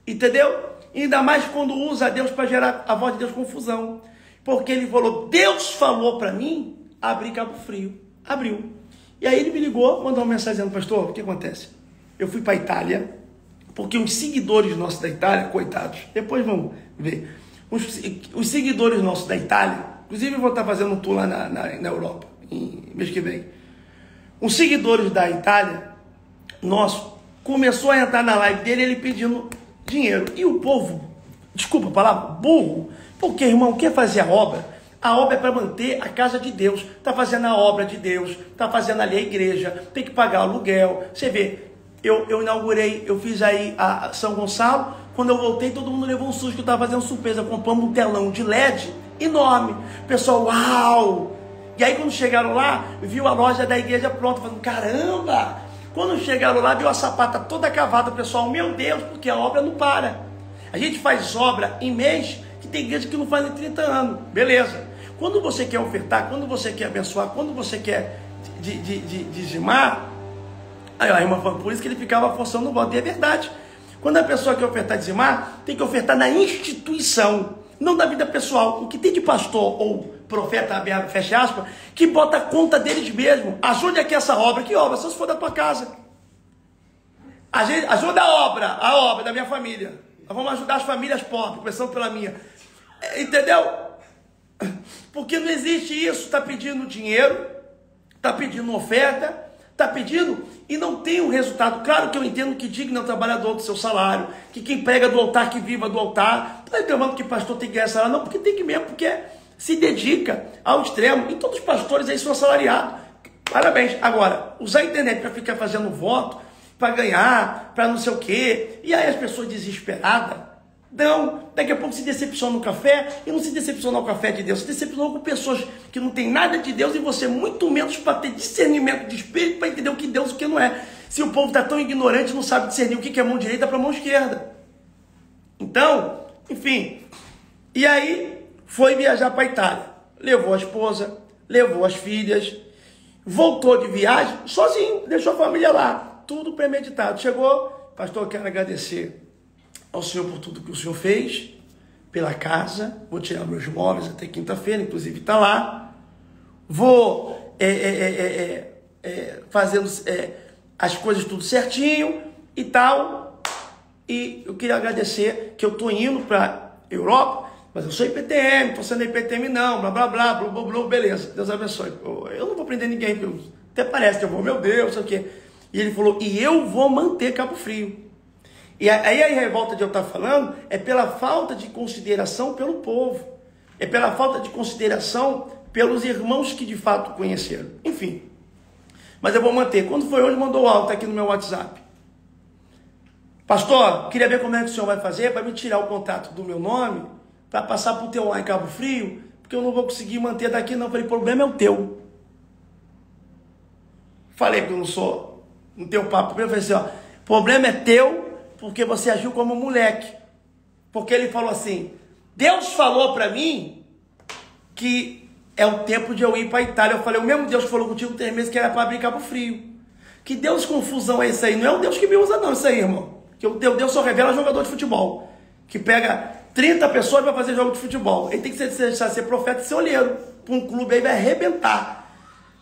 Entendeu? Ainda mais quando usa Deus para gerar a voz de Deus confusão. Porque ele falou, Deus falou para mim abrir Cabo Frio. Abriu. E aí ele me ligou, mandou uma mensagem dizendo, pastor, o que acontece? Eu fui para a Itália, porque os seguidores nossos da Itália, coitados, depois vamos ver, os seguidores nossos da Itália, inclusive eu vou estar fazendo um tour lá na Europa, em mês que vem. Os seguidores da Itália, nosso, começou a entrar na live dele, ele pedindo dinheiro. E o povo, desculpa a palavra, burro, porque, irmão, quer fazer a obra? A obra é para manter a casa de Deus. Está fazendo a obra de Deus, está fazendo ali a igreja, tem que pagar aluguel. Você vê, eu inaugurei, eu fiz aí a São Gonçalo. Quando eu voltei, todo mundo levou um susto que eu estava fazendo surpresa. Compramos um telão de LED enorme. O pessoal, uau! E aí quando chegaram lá, viu a loja da igreja pronta, falando, caramba! Quando chegaram lá, viu a sapata toda cavada, o pessoal, meu Deus, porque a obra não para. A gente faz obra em mês, que tem igreja que não faz em 30 anos. Beleza. Quando você quer ofertar, quando você quer abençoar, quando você quer dizimar, aí a irmã falou, por isso que ele ficava forçando o voto. E é verdade. Quando a pessoa quer ofertar e dizimar, tem que ofertar na instituição, não na vida pessoal. O que tem de pastor ou profeta, fecha aspas, que bota a conta deles mesmo. Ajude aqui essa obra. Que obra? Só se for da tua casa. Ajuda a obra da minha família. Nós vamos ajudar as famílias pobres, começando pela minha. Entendeu? Porque não existe isso. Está pedindo dinheiro, está pedindo oferta, está pedindo e não tem um resultado. Claro que eu entendo que digno é o trabalhador do seu salário, que quem prega do altar, que viva do altar. Não estou reclamando que pastor tem que ganhar salário, não, porque tem que mesmo, porque se dedica ao extremo. E todos os pastores aí são assalariados. Parabéns. Agora, usar a internet para ficar fazendo voto, para ganhar, para não sei o quê, e aí as pessoas desesperadas, não, daqui a pouco se decepciona no café, e não se decepciona no café de Deus, se decepciona com pessoas que não tem nada de Deus, e você muito menos para ter discernimento de espírito, para entender o que Deus e o que não é. Se o povo está tão ignorante, não sabe discernir o que é mão direita para mão esquerda. Então, enfim, e aí foi viajar para a Itália, levou a esposa, levou as filhas, voltou de viagem sozinho, deixou a família lá, tudo premeditado. Chegou, pastor, eu quero agradecer ao Senhor por tudo que o Senhor fez, pela casa, vou tirar meus móveis até quinta-feira, inclusive está lá. vou fazendo as coisas tudo certinho e tal. E eu queria agradecer que eu tô indo para Europa, mas eu sou IPTM, tô sendo IPTM não, blá, blá, blá, blá, blá, blá, beleza, Deus abençoe. Eu não vou prender ninguém, porque até parece que eu vou, meu Deus, sei o quê. E ele falou, e eu vou manter Cabo Frio. E aí a revolta de eu estar falando é pela falta de consideração pelo povo. É pela falta de consideração pelos irmãos que de fato conheceram. Enfim. Mas eu vou manter. Quando foi hoje, mandou alto aqui no meu WhatsApp. Pastor, queria ver como é que o senhor vai fazer para me tirar o contato do meu nome, para passar para o teu lá em Cabo Frio, porque eu não vou conseguir manter daqui não. Eu falei, o problema é o teu. Falei que eu não tenho papo. Eu falei assim, ó, o problema é teu, porque você agiu como moleque. Porque ele falou assim, Deus falou para mim que é o tempo de eu ir para a Itália. Eu falei, o mesmo Deus que falou contigo 3 meses que era para abrir Cabo Frio. Que Deus confusão é esse aí? Não é o Deus que me usa não, isso aí, irmão. Que o teu Deus só revela jogador de futebol. Que pega 30 pessoas para fazer jogo de futebol. Ele tem que ser profeta e ser olheiro. Para um clube aí vai arrebentar.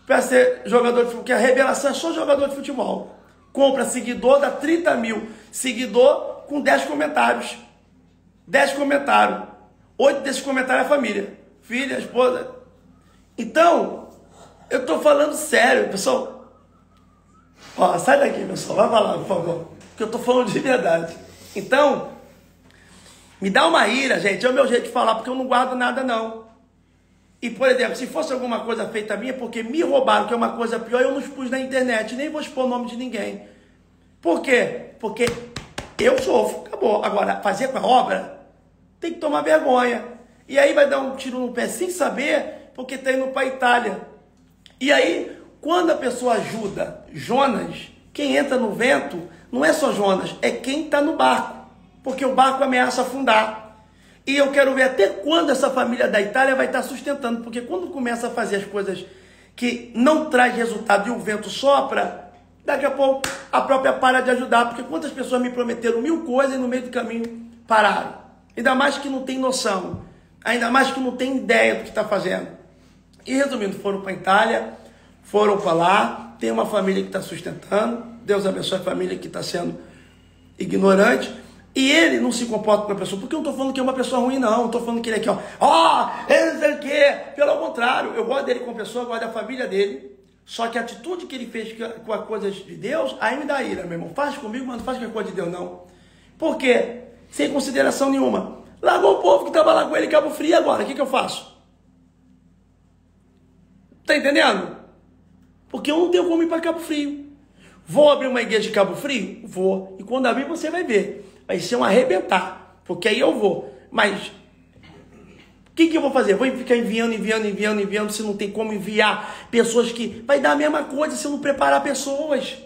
Para ser jogador de futebol. Porque a revelação é só jogador de futebol. Compra seguidor, dá 30 mil. Seguidor com 10 comentários. 10 comentários. 8 desses comentários é a família. Filha, esposa. Então, eu estou falando sério, pessoal. Ó, sai daqui, pessoal. Vai falar, por favor. Porque eu estou falando de verdade. Então, me dá uma ira, gente. É o meu jeito de falar, porque eu não guardo nada, não. E, por exemplo, se fosse alguma coisa feita minha, porque me roubaram, que é uma coisa pior, eu não expus na internet. Nem vou expor o nome de ninguém. Por quê? Porque eu sofro. Acabou. Agora, fazer com a obra, tem que tomar vergonha. E aí vai dar um tiro no pé sem saber, porque está indo para a Itália. E aí, quando a pessoa ajuda Jonas, quem entra no vento não é só Jonas, é quem está no barco. Porque o barco ameaça afundar. E eu quero ver até quando essa família da Itália vai estar sustentando. Porque quando começa a fazer as coisas que não traz resultado e o vento sopra, daqui a pouco a própria para de ajudar. Porque quantas pessoas me prometeram 1000 coisas e no meio do caminho pararam. Ainda mais que não tem noção. Ainda mais que não tem ideia do que está fazendo. E resumindo, foram para a Itália, foram para lá, tem uma família que está sustentando, Deus abençoe a família que está sendo ignorante, e ele não se comporta com a pessoa, porque eu não estou falando que é uma pessoa ruim, não, estou falando que ele é aqui, ele não sei o quê, pelo contrário, eu gosto dele como pessoa, eu gosto da família dele, só que a atitude que ele fez com as coisas de Deus, aí me dá ira, meu irmão, faz comigo, mas não faz com a coisa de Deus, não. Por quê? Sem consideração nenhuma. Largou o povo que estava lá com ele em Cabo Frio, agora, o que eu faço? Tá entendendo? Porque eu não tenho como ir para Cabo Frio. Vou abrir uma igreja de Cabo Frio? Vou. E quando abrir, você vai ver. Vai ser um arrebentar. Porque aí eu vou. Mas o que eu vou fazer? Vou ficar enviando, se não tem como enviar pessoas que... Vai dar a mesma coisa se eu não preparar pessoas.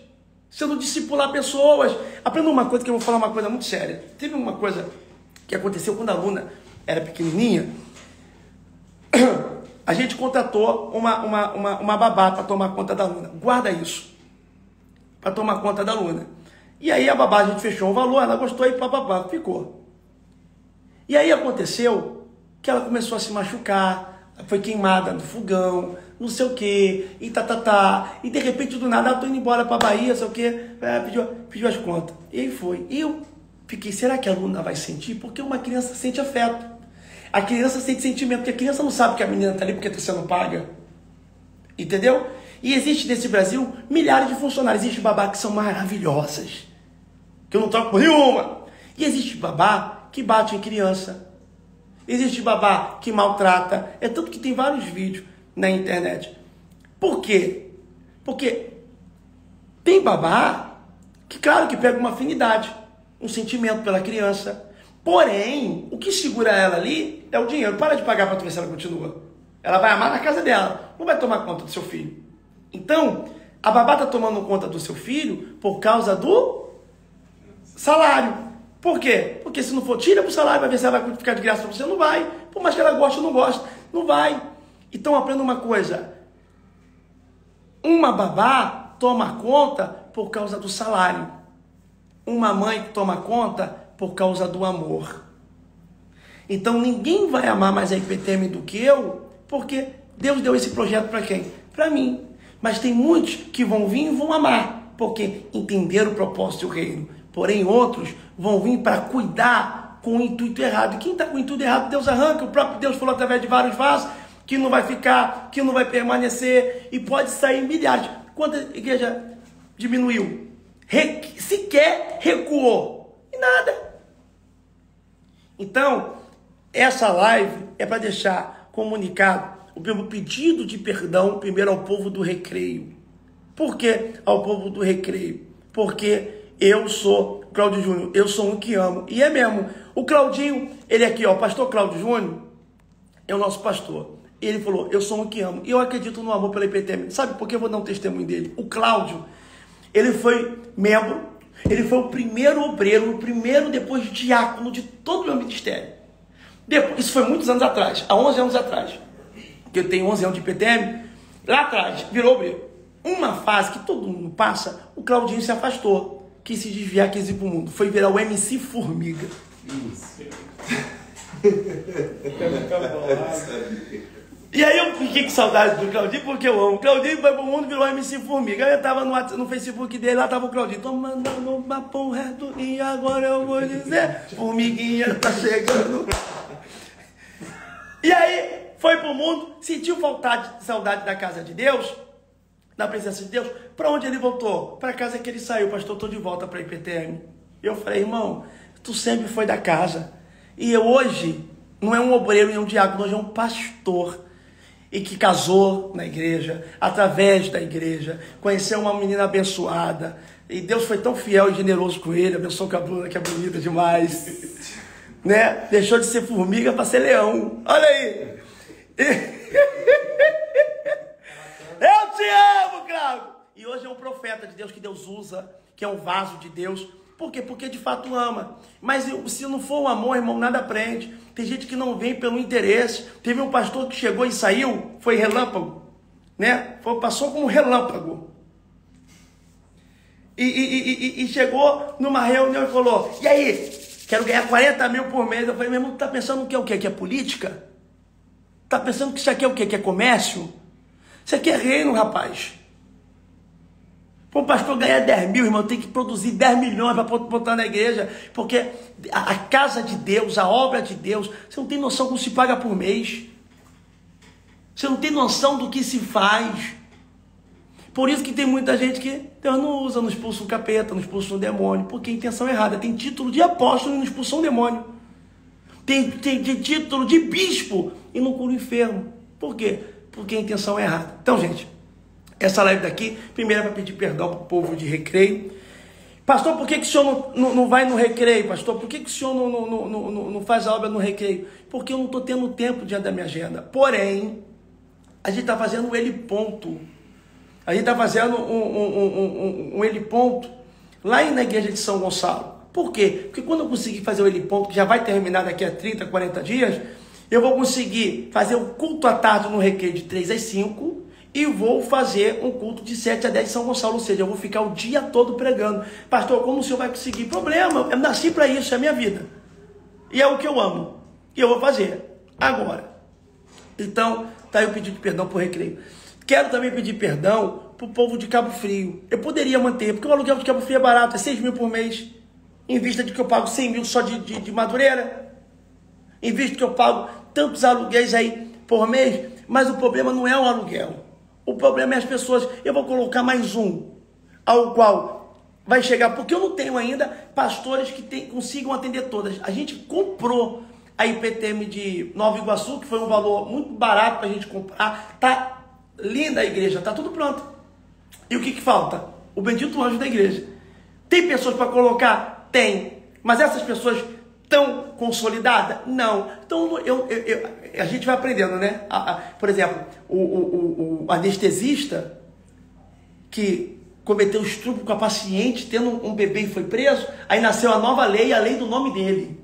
Se eu não discipular pessoas. Aprenda uma coisa, que eu vou falar uma coisa muito séria. Teve uma coisa que aconteceu quando a aluna era pequenininha. A gente contratou uma babá para tomar conta da aluna. Guarda isso. Para tomar conta da aluna. E aí a babá, a gente fechou um valor, ela gostou e papapá, ficou. E aí aconteceu que ela começou a se machucar, foi queimada no fogão, não sei o quê, e e de repente do nada ela tô indo embora para a Bahia, sei o quê, pediu as contas. E aí foi. E eu fiquei, será que a aluna vai sentir? Porque uma criança sente afeto. A criança sente sentimento, porque a criança não sabe que a menina está ali porque está sendo paga. Entendeu? E existe nesse Brasil milhares de funcionários. Existe babá que são maravilhosas, que eu não troco por nenhuma. E existe babá que bate em criança. Existe babá que maltrata. É tanto que tem vários vídeos na internet. Por quê? Porque tem babá que, claro, que pega uma afinidade, um sentimento pela criança. Porém, o que segura ela ali é o dinheiro. Para de pagar para tu ver se ela continua. Ela vai amar na casa dela. Não vai tomar conta do seu filho. Então, a babá está tomando conta do seu filho por causa do salário. Por quê? Porque se não for, tira pro salário, vai ver se ela vai ficar de graça para você. Não vai. Por mais que ela goste ou não goste, não vai. Então, aprenda uma coisa. Uma babá toma conta por causa do salário. Uma mãe toma conta por causa do amor. Então ninguém vai amar mais a IPTM do que eu, porque Deus deu esse projeto para quem? Para mim. Mas tem muitos que vão vir e vão amar, porque entenderam o propósito do reino. Porém, outros vão vir para cuidar com o intuito errado. E quem está com o intuito errado, Deus arranca. O próprio Deus falou através de vários vasos que não vai ficar, que não vai permanecer, e pode sair milhares. Quanta igreja diminuiu? Sequer recuou. E nada. Então, essa live é para deixar comunicado o meu pedido de perdão primeiro ao povo do Recreio. Por que ao povo do Recreio? Porque eu sou Cláudio Júnior, eu sou um que amo. E é mesmo. O Claudinho, ele aqui, ó, o pastor Cláudio Júnior, é o nosso pastor. Ele falou, eu sou um que amo. E eu acredito no amor pela IPTM. Sabe por que eu vou dar um testemunho dele? O Cláudio, ele foi membro, ele foi o primeiro obreiro, o primeiro depois de diácono de todo o meu ministério. Isso foi muitos anos atrás, há 11 anos atrás. Que eu tenho 11 anos de IPTM, lá atrás, virou obreiro. Uma fase que todo mundo passa, o Claudinho se afastou, quis se desviar, quis ir pro mundo. Foi virar o MC Formiga. Isso. E aí eu fiquei com saudade do Claudinho, porque eu amo. O Claudinho foi pro mundo, virou MC Formiga. Aí eu tava no Facebook dele, lá tava o Claudinho. Tô mandando um papo reto e agora eu vou dizer, formiguinha tá chegando. E aí foi pro mundo, sentiu saudade da casa de Deus, da presença de Deus. Para onde ele voltou? Para a casa que ele saiu. Pastor, estou de volta para a IPTM. Eu falei, irmão, tu sempre foi da casa. E eu hoje não é um obreiro e um diácono, hoje é um pastor. E que casou na igreja, através da igreja, conheceu uma menina abençoada. E Deus foi tão fiel e generoso com ele, abençoou com a Bruna, que é bonita demais. Né? Deixou de ser formiga para ser leão. Olha aí. Eu te amo, Cláudio. E hoje é um profeta de Deus que Deus usa, que é um vaso de Deus. Por quê? Porque de fato ama. Mas se não for o amor, irmão, nada aprende. Tem gente que não vem pelo interesse. Teve um pastor que chegou e saiu, foi relâmpago, né? Passou como relâmpago. E chegou numa reunião e falou, e aí, quero ganhar 40 mil por mês. Eu falei, meu irmão, tu tá pensando que é o quê? Que é política? Tá pensando que isso aqui é o quê? Que é comércio? Isso aqui é reino, rapaz. Para o pastor ganhar 10 mil, irmão, tem que produzir 10 milhões para botar na igreja, porque a casa de Deus, a obra de Deus, você não tem noção como se paga por mês. Você não tem noção do que se faz. Por isso que tem muita gente que Deus não usa, não expulsa um capeta, não expulsa um demônio, porque a intenção é errada. Tem título de apóstolo e não expulsa um demônio. Tem título de bispo e não cura o enfermo. Por quê? Porque a intenção é errada. Então, gente, essa live daqui, primeiro é para pedir perdão para o povo de Recreio. Pastor, por que o senhor não vai no Recreio, pastor? Por que o senhor não faz a obra no Recreio? Porque eu não estou tendo tempo diante da minha agenda. Porém, a gente está fazendo um heliponto. A gente está fazendo um heliponto lá na igreja de São Gonçalo. Por quê? Porque quando eu conseguir fazer o heliponto, que já vai terminar daqui a 30, 40 dias, eu vou conseguir fazer um culto à tarde no Recreio de 3 às 5 e vou fazer um culto de 7 a 10 em São Gonçalo. Ou seja, eu vou ficar o dia todo pregando. Pastor, como o senhor vai conseguir? Problema, eu nasci para isso, é a minha vida. E é o que eu amo. E eu vou fazer agora. Então, tá aí o pedido de perdão por Recreio. Quero também pedir perdão para o povo de Cabo Frio. Eu poderia manter, porque o aluguel de Cabo Frio é barato, é 6 mil por mês. Em vista de que eu pago 100 mil só de Madureira. Em vista de que eu pago tantos aluguéis aí por mês. Mas o problema não é o aluguel. O problema é as pessoas. Eu vou colocar mais um, ao qual vai chegar, porque eu não tenho ainda pastores que consigam atender todas. A gente comprou a IPTM de Nova Iguaçu, que foi um valor muito barato para a gente comprar. Tá linda a igreja, tá tudo pronto. E o que falta? O bendito anjo da igreja. Tem pessoas para colocar? Tem. Mas essas pessoas estão consolidadas? Não. Então a gente vai aprendendo, né? Por exemplo, o anestesista que cometeu estupro com a paciente, tendo um bebê e foi preso, aí nasceu a nova lei, a lei do nome dele.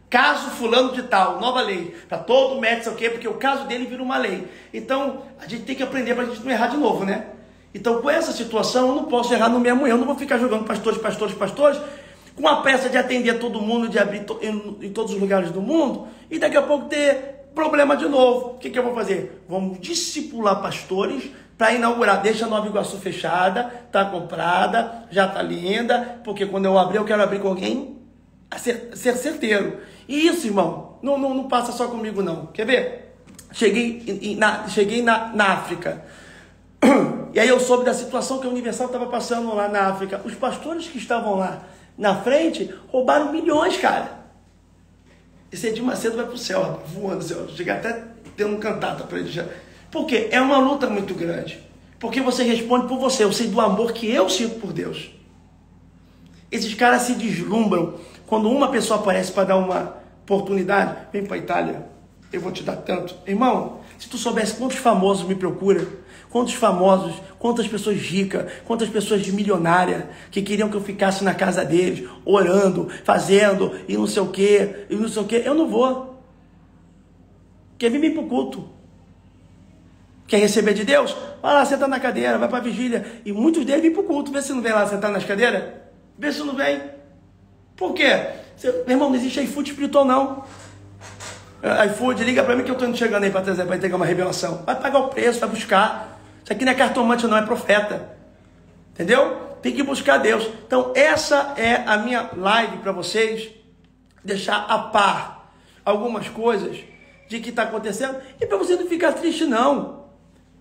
Caso fulano de tal, nova lei. Para todo médico, sei o quê, porque o caso dele vira uma lei. Então, a gente tem que aprender para a gente não errar de novo, né? Então, com essa situação, eu não posso errar no mesmo erro. Eu não vou ficar jogando pastores, com a pressa de atender todo mundo, de abrir em todos os lugares do mundo, e daqui a pouco ter problema de novo. O que eu vou fazer? Vamos discipular pastores para inaugurar. Deixa a Nova Iguaçu fechada, tá comprada, já tá linda, porque quando eu abrir, eu quero abrir com alguém a ser certeiro. E isso, irmão, não passa só comigo, não. Quer ver? Cheguei na África. E aí eu soube da situação que a Universal estava passando lá na África. Os pastores que estavam lá na frente roubaram milhões, cara. Esse Edir Macedo vai pro céu, rapaz, voando, céu. Chega até tendo um cantata para ele já. Por quê? É uma luta muito grande. Porque você responde por você. Eu sei do amor que eu sinto por Deus. Esses caras se deslumbram quando uma pessoa aparece para dar uma oportunidade. Vem para a Itália, eu vou te dar tanto. Irmão, se tu soubesse quantos famosos me procuram, quantos famosos, quantas pessoas ricas, quantas pessoas de milionária que queriam que eu ficasse na casa deles, orando, fazendo, e não sei o quê, eu não vou. Quer vir pro culto? Quer receber de Deus? Vai lá, senta na cadeira, vai para a vigília. E muitos deles vêm pro culto. Vê se não vem lá sentar nas cadeiras. Vê se não vem. Por quê? Meu irmão, não existe iFood espiritual, não. iFood, liga para mim que eu estou chegando aí para trazer, para entregar uma revelação. Vai pagar o preço, vai buscar. Isso aqui não é cartomante, não, é profeta. Entendeu? Tem que buscar Deus. Então, essa é a minha live para vocês. Deixar a par algumas coisas de que está acontecendo. E para você não ficar triste, não.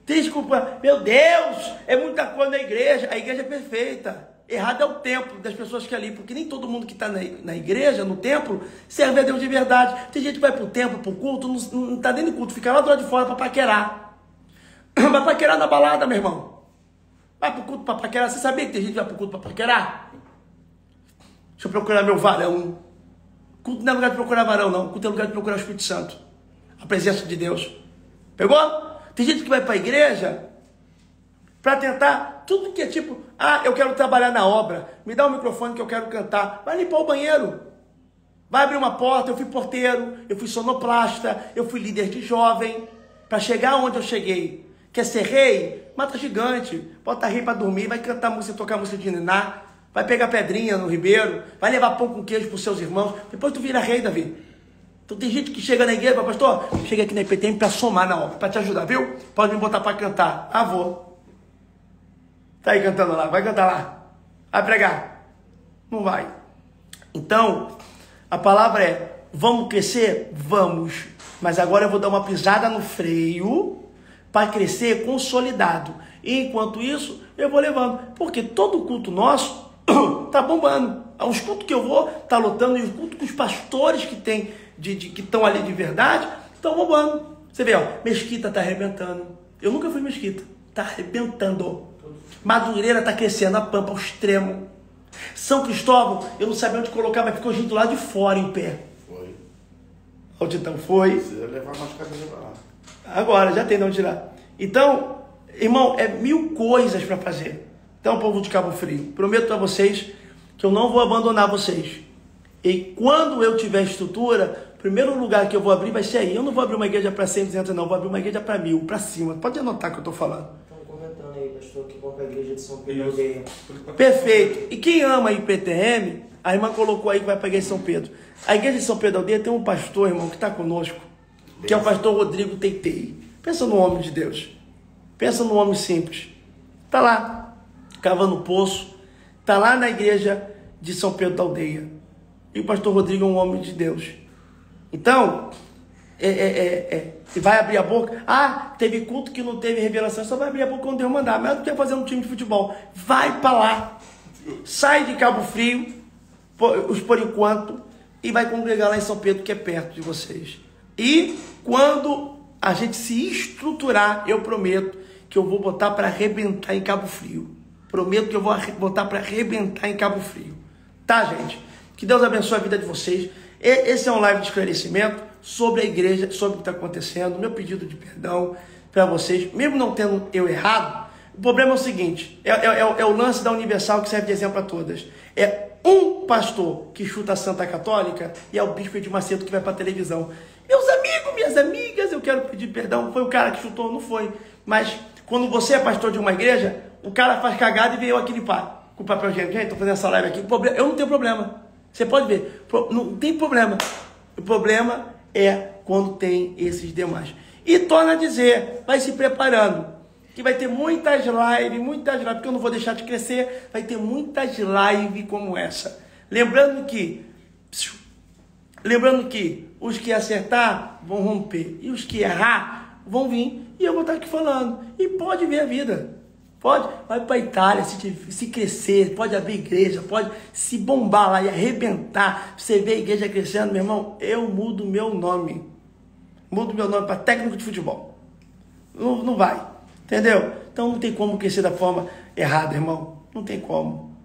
Desculpa, meu Deus, é muita coisa na igreja. A igreja é perfeita. Errado é o templo das pessoas que ali, porque nem todo mundo que está na igreja, no templo, serve a Deus de verdade. Tem gente que vai para o templo, para o culto, não está dentro do culto, fica lá do lado de fora para paquerar. Vai paquerar na balada, meu irmão. Vai para o culto para paquerar. Você sabia que tem gente que vai para o culto para paquerar? Deixa eu procurar meu varão. Culto não é lugar de procurar varão, não. Culto é lugar de procurar o Espírito Santo. A presença de Deus. Pegou? Tem gente que vai para a igreja para tentar tudo que é tipo, eu quero trabalhar na obra, me dá um microfone que eu quero cantar. Vai limpar o banheiro. Vai abrir uma porta. Eu fui porteiro, eu fui sonoplasta, eu fui líder de jovem. Para chegar onde eu cheguei. Quer ser rei? Mata gigante. Bota rei para dormir, vai cantar música, tocar música de niná. Vai pegar pedrinha no ribeiro, vai levar pão com queijo para os seus irmãos. Depois tu vira rei, Davi. Então tem gente que chega na igreja, pastor, chega aqui na IPTM para somar na obra, para te ajudar, viu? Pode me botar para cantar. Vou. Tá aí cantando lá, vai cantar lá. Vai pregar. Não vai. Então, a palavra é, vamos crescer? Vamos. Mas agora eu vou dar uma pisada no freio para crescer consolidado. E enquanto isso, eu vou levando. Porque todo culto nosso tá bombando. Os cultos que eu vou, tá lotando. E os cultos que os pastores que tem, que estão ali de verdade, estão bombando. Você vê, Mesquita tá arrebentando. Eu nunca fui Mesquita. Tá arrebentando. Madureira tá crescendo, a Pampa ao extremo. São Cristóvão, eu não sabia onde colocar, mas ficou gente lá de fora em pé. Foi. Onde então foi? Precisa levar mais cadeira pra lá. Agora, já tem de onde tirar. Então, irmão, é 1000 coisas para fazer. Então, povo de Cabo Frio, prometo a vocês que eu não vou abandonar vocês. E quando eu tiver estrutura, o primeiro lugar que eu vou abrir vai ser aí. Eu não vou abrir uma igreja para 100, 200, não. Vou abrir uma igreja para 1000, para cima. Pode anotar o que eu estou falando. Estão comentando aí, pastor, que bom para a igreja de São Pedro Aldeia. Perfeito. E quem ama a IPTM, a irmã colocou aí que vai para a igreja de São Pedro. A igreja de São Pedro Aldeia tem um pastor, irmão, que está conosco, que é o pastor Rodrigo Teitei. Pensa no homem de Deus. Pensa no homem simples. Está lá, cavando poço. Está lá na igreja de São Pedro da Aldeia. E o pastor Rodrigo é um homem de Deus. Então, vai abrir a boca. Teve culto que não teve revelação. Só vai abrir a boca quando Deus mandar. Mas não quer fazer um time de futebol. Vai para lá. Sai de Cabo Frio, por enquanto, e vai congregar lá em São Pedro, que é perto de vocês. E quando a gente se estruturar, eu prometo que eu vou botar para arrebentar em Cabo Frio. Prometo que eu vou botar para arrebentar em Cabo Frio. Tá, gente? Que Deus abençoe a vida de vocês. Esse é um live de esclarecimento sobre a igreja, sobre o que está acontecendo. Meu pedido de perdão para vocês, mesmo não tendo eu errado. O problema é o seguinte, é o lance da Universal que serve de exemplo a todas. É um pastor que chuta a Santa Católica e é o bispo Edir Macedo que vai para a televisão. Meus amigos, minhas amigas, eu quero pedir perdão. Foi o cara que chutou, não foi. Mas quando você é pastor de uma igreja, o cara faz cagada e veio aqui limpar. Com o papel higiênico. Gente, estou fazendo essa live aqui. Eu não tenho problema. Você pode ver. Não tem problema. O problema é quando tem esses demais. E torna a dizer, vai se preparando, que vai ter muitas lives, porque eu não vou deixar de crescer, vai ter muitas lives como essa. Lembrando que os que acertar vão romper, e os que errar vão vir, e eu vou estar aqui falando, e pode ver a vida. Pode, vai para a Itália, se crescer, pode abrir igreja, pode se bombar lá e arrebentar. Você vê a igreja crescendo, meu irmão, eu mudo meu nome. Mudo meu nome para técnico de futebol. Não vai, entendeu? Então não tem como crescer da forma errada, irmão. Não tem como.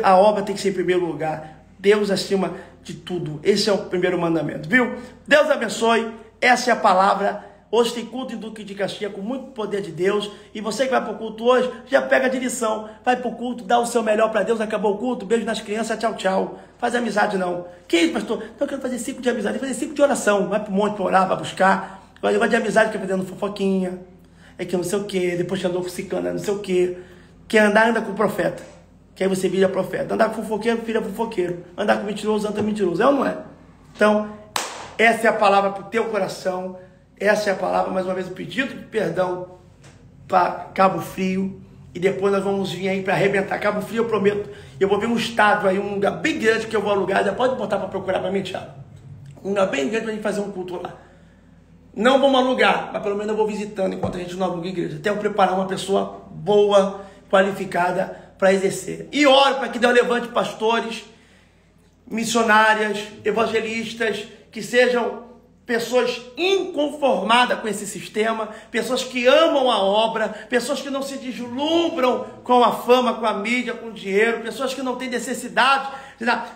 A obra tem que ser em primeiro lugar. Deus acima de tudo. Esse é o primeiro mandamento, viu? Deus abençoe. Essa é a palavra. Hoje tem culto em Duque de Caxias com muito poder de Deus. E você que vai para o culto hoje, já pega a direção. Vai para o culto, dá o seu melhor para Deus. Acabou o culto, beijo nas crianças, tchau, tchau. Faz amizade não. Que isso, pastor? Não, eu quero fazer ciclo de amizade. Fazer ciclo de oração. Vai para o monte para orar, para buscar. Agora de amizade que é fazendo fofoquinha. É que não sei o que. Depois que andou com ciclano, não sei o que. Quer andar, anda com o profeta. Que aí você vira profeta. Andar com fofoqueiro, vira fofoqueiro. Andar com mentiroso, anda mentiroso. É ou não é? Então, essa é a palavra para o teu coração. Essa é a palavra, mais uma vez, o pedido de perdão para Cabo Frio. E depois nós vamos vir aí para arrebentar. Cabo Frio, eu prometo. Eu vou ver um estádio aí, um lugar bem grande que eu vou alugar. Já pode botar para procurar para mim, Thiago. Um lugar bem grande para a gente fazer um culto lá. Não vamos alugar, mas pelo menos eu vou visitando enquanto a gente não aluga a igreja. Até eu preparar uma pessoa boa, qualificada para exercer. E oro para que Deus levante pastores, missionárias, evangelistas, que sejam pessoas inconformadas com esse sistema, pessoas que amam a obra, pessoas que não se deslumbram com a fama, com a mídia, com o dinheiro, pessoas que não têm necessidade,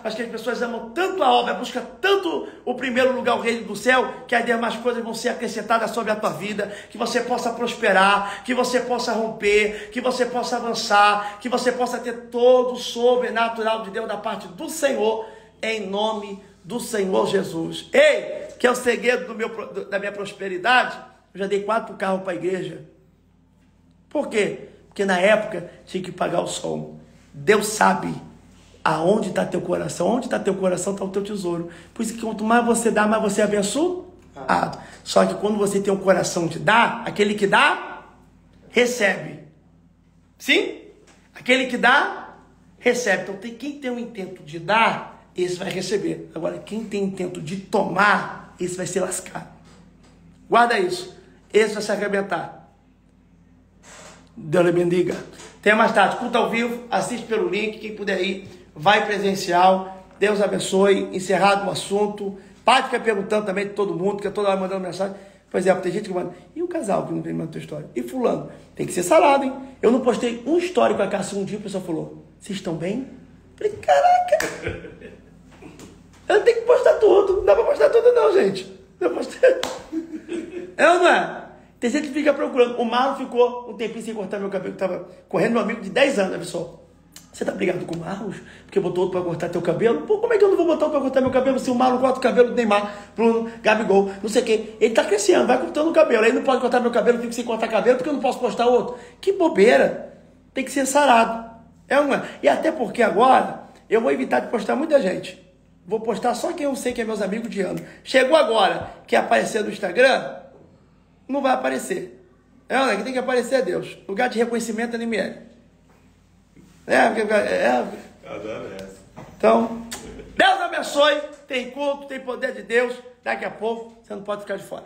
mas que as pessoas amam tanto a obra, buscam tanto o primeiro lugar, o reino do céu, que as demais coisas vão ser acrescentadas sobre a tua vida, que você possa prosperar, que você possa romper, que você possa avançar, que você possa ter todo o sobrenatural de Deus da parte do Senhor, em nome do Senhor Jesus. Ei, que é o segredo da minha prosperidade, eu já dei 4 carros para a igreja. Por quê? Porque na época tinha que pagar o som. Deus sabe aonde está teu coração. Onde está teu coração está o teu tesouro. Por isso que quanto mais você dá, mais você é abençoado. Só que quando você tem um coração de dar, aquele que dá, recebe. Sim? Aquele que dá, recebe. Então quem tem o intento de dar, esse vai receber. Agora, quem tem intento de tomar, esse vai ser lascado. Guarda isso. Esse vai se arrebentar. Deus lhe bendiga. Até mais tarde. Culto ao vivo. Assiste pelo link. Quem puder ir, vai presencial. Deus abençoe. Encerrado o assunto. Pode ficar perguntando também de todo mundo, que eu toda hora mandando mensagem. Por exemplo, tem gente que manda, e o casal que não tem mandado tua história? E fulano? Tem que ser sarado, hein? Eu não postei um story com a Cássia um dia, o pessoal falou, vocês estão bem? Falei, caraca! Eu tenho que postar tudo. Não dá pra postar tudo não, gente. Não postei. É ou não é? Tem gente que fica procurando. O Marlon ficou um tempinho sem cortar meu cabelo, que tava correndo meu amigo de 10 anos, pessoal. Você tá brigado com o Marlon? Porque botou outro pra cortar teu cabelo? Pô, como é que eu não vou botar outro pra cortar meu cabelo se o Marlon corta o cabelo do Neymar, Bruno, Gabigol, não sei o quê? Ele tá crescendo, vai cortando o cabelo. Aí não pode cortar meu cabelo, fico sem cortar cabelo porque eu não posso postar outro. Que bobeira. Tem que ser sarado. É ou não é? E até porque agora eu vou evitar de postar muita gente. Vou postar só quem eu sei que é meus amigos de ano. Chegou agora, quer aparecer no Instagram? Não vai aparecer. Quem tem que aparecer é Deus. Lugar de reconhecimento é NML. Então, Deus abençoe. Tem culto, tem poder de Deus. Daqui a pouco, você não pode ficar de fora.